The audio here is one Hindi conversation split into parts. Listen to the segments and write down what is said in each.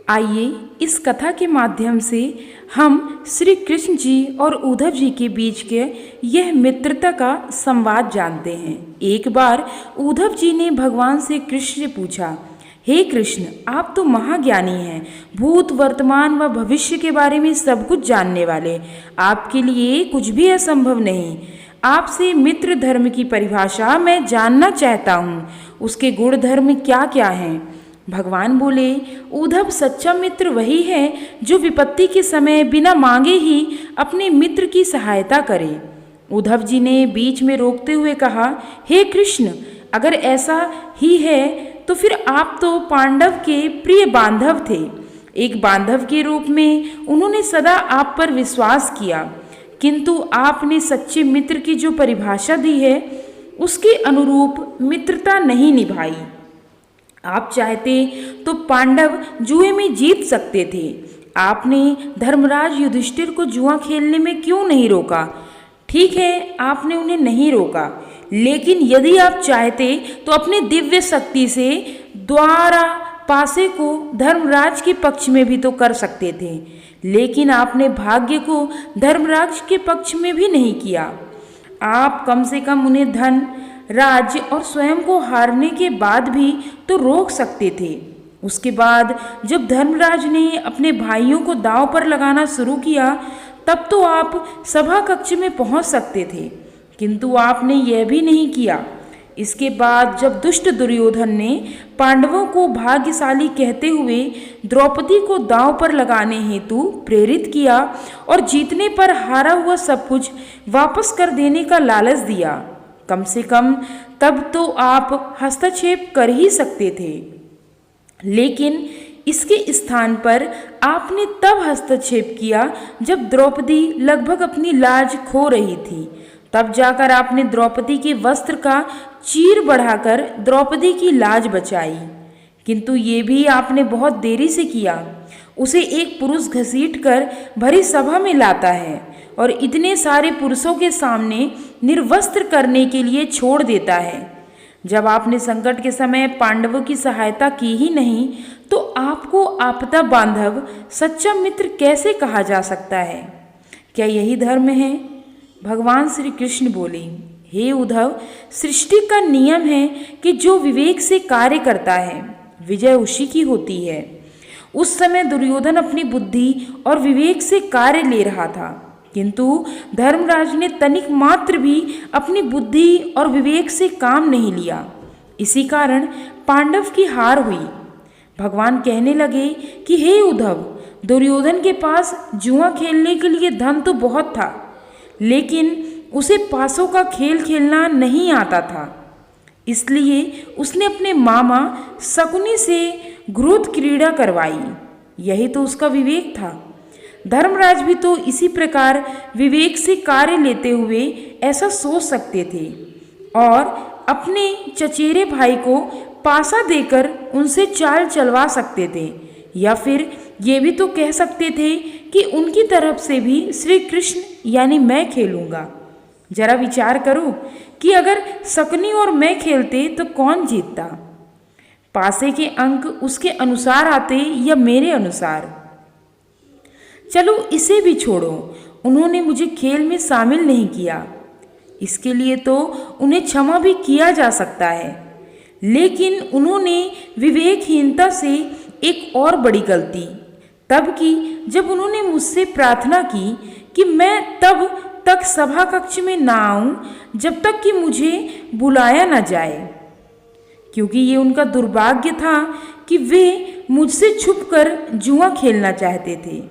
आइए इस कथा के माध्यम से हम श्री कृष्ण जी और उद्धव जी के बीच के यह मित्रता का संवाद जानते हैं। एक बार उद्धव जी ने भगवान से कृष्ण से पूछा, हे कृष्ण, आप तो महाज्ञानी हैं, भूत वर्तमान व भविष्य के बारे में सब कुछ जानने वाले, आपके लिए कुछ भी असंभव नहीं। आपसे मित्र धर्म की परिभाषा मैं जानना चाहता हूँ, उसके गुण धर्म क्या क्या हैं? भगवान बोले, उद्धव, सच्चा मित्र वही है जो विपत्ति के समय बिना मांगे ही अपने मित्र की सहायता करे। उद्धव जी ने बीच में रोकते हुए कहा, हे कृष्ण, अगर ऐसा ही है तो फिर आप तो पांडव के प्रिय बांधव थे। एक बांधव के रूप में उन्होंने सदा आप पर विश्वास किया, किंतु आपने सच्चे मित्र की जो परिभाषा दी है उसके अनुरूप मित्रता नहीं निभाई। आप चाहते तो पांडव जुए में जीत सकते थे। आपने धर्मराज युधिष्ठिर को जुआ खेलने में क्यों नहीं रोका? ठीक है, आपने उन्हें नहीं रोका, लेकिन यदि आप चाहते तो अपने दिव्य शक्ति से द्वारा पासे को धर्मराज के पक्ष में भी तो कर सकते थे, लेकिन आपने भाग्य को धर्मराज के पक्ष में भी नहीं किया। आप कम से कम उन्हें धन, राज्य और स्वयं को हारने के बाद भी तो रोक सकते थे। उसके बाद जब धर्मराज ने अपने भाइयों को दांव पर लगाना शुरू किया तब तो आप सभा कक्ष में पहुंच सकते थे, किंतु आपने यह भी नहीं किया। इसके बाद जब दुष्ट दुर्योधन ने पांडवों को भाग्यशाली कहते हुए द्रौपदी को दांव पर लगाने हेतु प्रेरित किया और जीतने पर हारा हुआ सब कुछ वापस कर देने का लालच दिया, कम से कम तब तो आप हस्तक्षेप कर ही सकते थे। लेकिन इसके स्थान पर आपने तब हस्तक्षेप किया जब द्रौपदी लगभग अपनी लाज खो रही थी। तब जाकर आपने द्रौपदी के वस्त्र का चीर बढ़ाकर द्रौपदी की लाज बचाई, किंतु ये भी आपने बहुत देरी से किया। उसे एक पुरुष घसीटकर भरी सभा में लाता है और इतने सारे पुरुषों के सामने निर्वस्त्र करने के लिए छोड़ देता है। जब आपने संकट के समय पांडवों की सहायता की ही नहीं तो आपको आपदा बांधव, सच्चा मित्र कैसे कहा जा सकता है? क्या यही धर्म है? भगवान श्री कृष्ण बोले, हे उद्धव, सृष्टि का नियम है कि जो विवेक से कार्य करता है विजय उसी की होती है। उस समय दुर्योधन अपनी बुद्धि और विवेक से कार्य ले रहा था, किंतु धर्मराज ने तनिक मात्र भी अपनी बुद्धि और विवेक से काम नहीं लिया। इसी कारण पांडव की हार हुई। भगवान कहने लगे कि हे उद्धव, दुर्योधन के पास जुआ खेलने के लिए धन तो बहुत था, लेकिन उसे पासों का खेल खेलना नहीं आता था। इसलिए उसने अपने मामा शकुनी से घृत क्रीड़ा करवाई। यही तो उसका विवेक था। धर्मराज भी तो इसी प्रकार विवेक से कार्य लेते हुए ऐसा सोच सकते थे और अपने चचेरे भाई को पासा देकर उनसे चाल चलवा सकते थे, या फिर ये भी तो कह सकते थे कि उनकी तरफ से भी श्री कृष्ण यानी मैं खेलूंगा। जरा विचार करो कि अगर शकुनी और मैं खेलते तो कौन जीतता? पासे के अंक उसके अनुसार आते या मेरे अनुसार? चलो इसे भी छोड़ो, उन्होंने मुझे खेल में शामिल नहीं किया, इसके लिए तो उन्हें क्षमा भी किया जा सकता है, लेकिन उन्होंने विवेकहीनता से एक और बड़ी गलती तब की जब उन्होंने मुझसे प्रार्थना की कि मैं तब तक सभा कक्ष में ना आऊं जब तक कि मुझे बुलाया न जाए, क्योंकि ये उनका दुर्भाग्य था कि वे मुझसे छुपकर जुआ खेलना चाहते थे।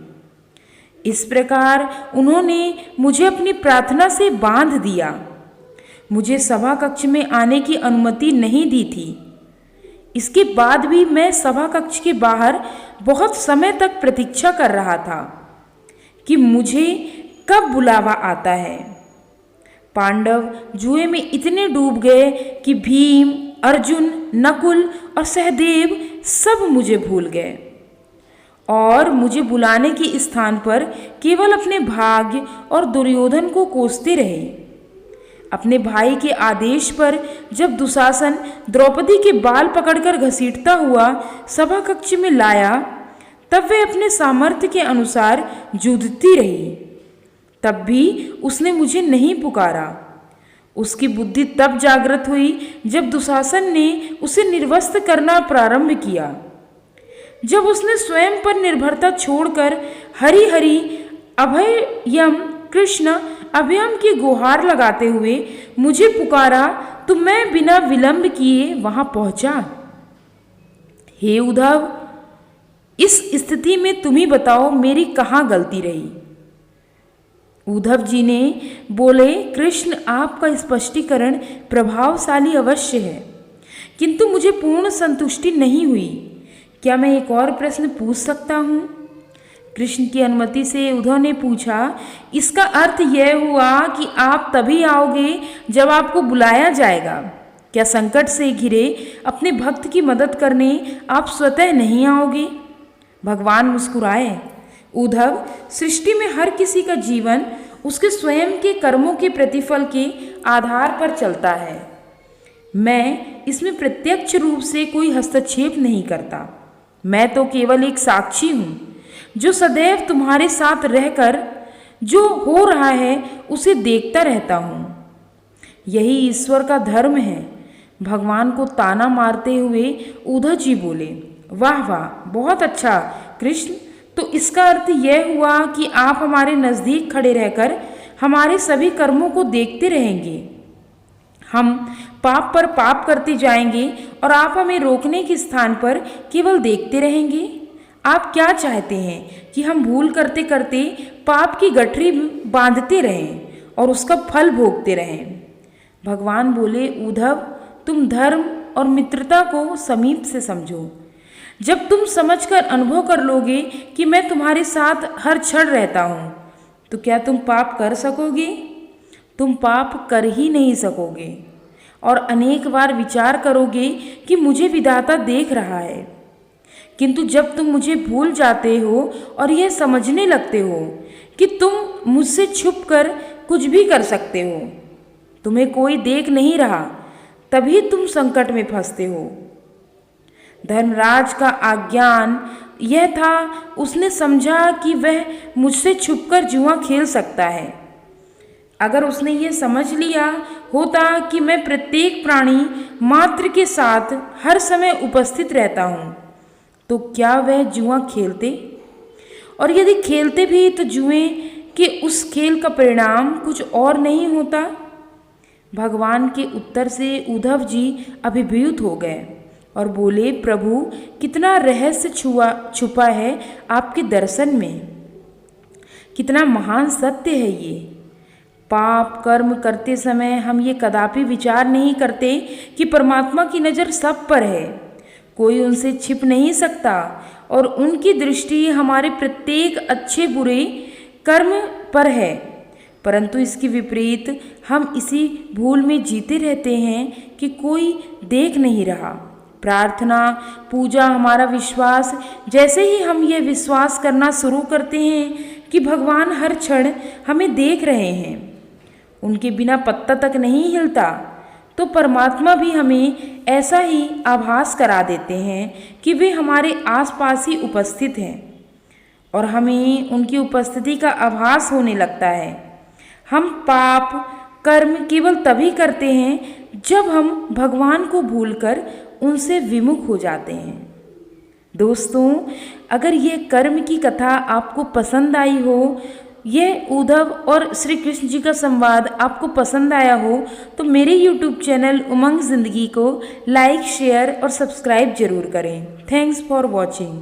इस प्रकार उन्होंने मुझे अपनी प्रार्थना से बांध दिया, मुझे सभा कक्ष में आने की अनुमति नहीं दी थी। इसके बाद भी मैं सभा कक्ष के बाहर बहुत समय तक प्रतीक्षा कर रहा था कि मुझे कब बुलावा आता है। पांडव जुए में इतने डूब गए कि भीम, अर्जुन, नकुल और सहदेव सब मुझे भूल गए और मुझे बुलाने के स्थान पर केवल अपने भाग्य और दुर्योधन को कोसते रहे। अपने भाई के आदेश पर जब दुशासन द्रौपदी के बाल पकड़कर घसीटता हुआ सभा कक्ष में लाया तब वह अपने सामर्थ्य के अनुसार जूझती रही। तब भी उसने मुझे नहीं पुकारा। उसकी बुद्धि तब जागृत हुई जब दुशासन ने उसे निर्वस्त्र करना प्रारंभ किया। जब उसने स्वयं पर निर्भरता छोड़कर हरि हरि अभयम कृष्ण अभयम की गुहार लगाते हुए मुझे पुकारा तो मैं बिना विलंब किए वहां पहुंचा। हे उद्धव, इस स्थिति में तुम ही बताओ मेरी कहाँ गलती रही। उद्धव जी ने बोले, कृष्ण आपका स्पष्टीकरण प्रभावशाली अवश्य है, किंतु मुझे पूर्ण संतुष्टि नहीं हुई। क्या मैं एक और प्रश्न पूछ सकता हूँ? कृष्ण की अनुमति से उद्धव ने पूछा। इसका अर्थ यह हुआ कि आप तभी आओगे जब आपको बुलाया जाएगा। क्या संकट से घिरे अपने भक्त की मदद करने आप स्वतः नहीं आओगे? भगवान मुस्कुराए। उद्धव, सृष्टि में हर किसी का जीवन उसके स्वयं के कर्मों के प्रतिफल के आधार पर चलता है। मैं इसमें प्रत्यक्ष रूप से कोई हस्तक्षेप नहीं करता। मैं तो केवल एक साक्षी हूँ जो सदैव तुम्हारे साथ रहकर जो हो रहा है उसे देखता रहता हूँ। यही ईश्वर का धर्म है। भगवान को ताना मारते हुए उद्धव जी बोले, वाह वाह, बहुत अच्छा कृष्ण, तो इसका अर्थ यह हुआ कि आप हमारे नज़दीक खड़े रहकर हमारे सभी कर्मों को देखते रहेंगे। हम पाप पर पाप करते जाएंगे और आप हमें रोकने के स्थान पर केवल देखते रहेंगे। आप क्या चाहते हैं कि हम भूल करते करते पाप की गठरी बांधते रहें और उसका फल भोगते रहें? भगवान बोले, उद्धव, तुम धर्म और मित्रता को समीप से समझो। जब तुम समझकर अनुभव कर लोगे कि मैं तुम्हारे साथ हर क्षण रहता हूँ, तो क्या तुम पाप कर सकोगे? तुम पाप कर ही नहीं सकोगे और अनेक बार विचार करोगे कि मुझे विधाता देख रहा है। किंतु जब तुम मुझे भूल जाते हो और यह समझने लगते हो कि तुम मुझसे छुपकर कुछ भी कर सकते हो, तुम्हें कोई देख नहीं रहा, तभी तुम संकट में फंसते हो। धर्मराज का अज्ञान यह था, उसने समझा कि वह मुझसे छुपकर जुआ खेल सकता है। अगर उसने ये समझ लिया होता कि मैं प्रत्येक प्राणी मात्र के साथ हर समय उपस्थित रहता हूँ, तो क्या वह जुआ खेलते? और यदि खेलते भी तो जुए के उस खेल का परिणाम कुछ और नहीं होता। भगवान के उत्तर से उद्धव जी अभिभूत हो गए और बोले, प्रभु, कितना रहस्य छुपा है आपके दर्शन में, कितना महान सत्य है ये। पाप कर्म करते समय हम ये कदापि विचार नहीं करते कि परमात्मा की नज़र सब पर है, कोई उनसे छिप नहीं सकता और उनकी दृष्टि हमारे प्रत्येक अच्छे बुरे कर्म पर है। परंतु इसके विपरीत हम इसी भूल में जीते रहते हैं कि कोई देख नहीं रहा। प्रार्थना, पूजा, हमारा विश्वास, जैसे ही हम ये विश्वास करना शुरू करते हैं कि भगवान हर क्षण हमें देख रहे हैं, उनके बिना पत्ता तक नहीं हिलता, तो परमात्मा भी हमें ऐसा ही आभास करा देते हैं कि वे हमारे आसपास ही उपस्थित हैं और हमें उनकी उपस्थिति का आभास होने लगता है। हम पाप कर्म केवल तभी करते हैं जब हम भगवान को भूलकर उनसे विमुख हो जाते हैं। दोस्तों, अगर ये कर्म की कथा आपको पसंद आई हो, यह उद्धव और श्री कृष्ण जी का संवाद आपको पसंद आया हो, तो मेरे YouTube चैनल उमंग ज़िंदगी को लाइक, शेयर और सब्सक्राइब जरूर करें। Thanks for watching.